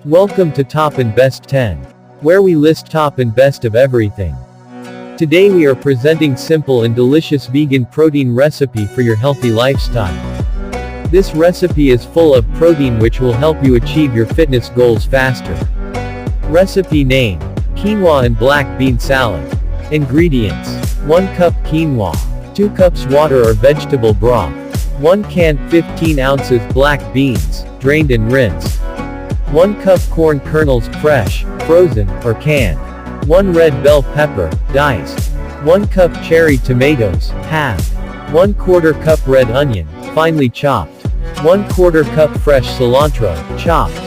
Welcome to Top and Best 10, where we list top and best of everything. Today we are presenting simple and delicious vegan protein recipe for your healthy lifestyle. This recipe is full of protein which will help you achieve your fitness goals faster. Recipe name: quinoa and black bean salad. Ingredients: 1 cup quinoa, 2 cups water or vegetable broth, 1 can 15 ounces black beans, drained and rinsed, 1 cup corn kernels fresh, frozen, or canned, 1 red bell pepper, diced, 1 cup cherry tomatoes, halved, 1/4 cup red onion, finely chopped, 1/4 cup fresh cilantro, chopped,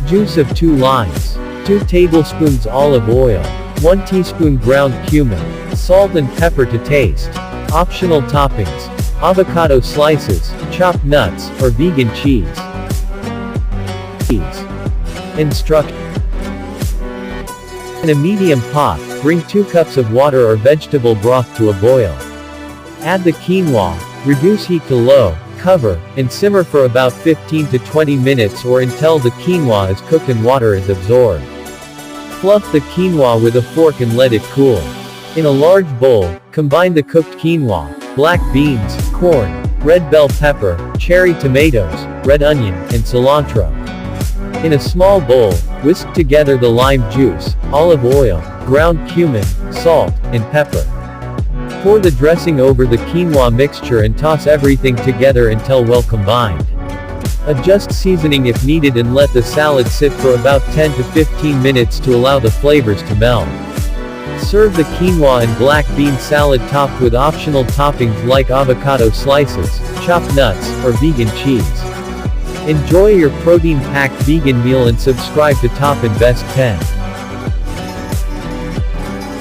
juice of 2 limes, 2 tablespoons olive oil, 1 teaspoon ground cumin, salt and pepper to taste. Optional toppings: avocado slices, chopped nuts, or vegan cheese. Instructions: in a medium pot, bring 2 cups of water or vegetable broth to a boil. Add the quinoa, reduce heat to low, cover, and simmer for about 15 to 20 minutes or until the quinoa is cooked and water is absorbed. Fluff the quinoa with a fork and let it cool. In a large bowl, combine the cooked quinoa, black beans, corn, red bell pepper, cherry tomatoes, red onion, and cilantro. In a small bowl, whisk together the lime juice, olive oil, ground cumin, salt, and pepper. Pour the dressing over the quinoa mixture and toss everything together until well combined. Adjust seasoning if needed and let the salad sit for about 10 to 15 minutes to allow the flavors to melt. Serve the quinoa and black bean salad topped with optional toppings like avocado slices, chopped nuts, or vegan cheese. Enjoy your protein-packed vegan meal and subscribe to Top and Best 10.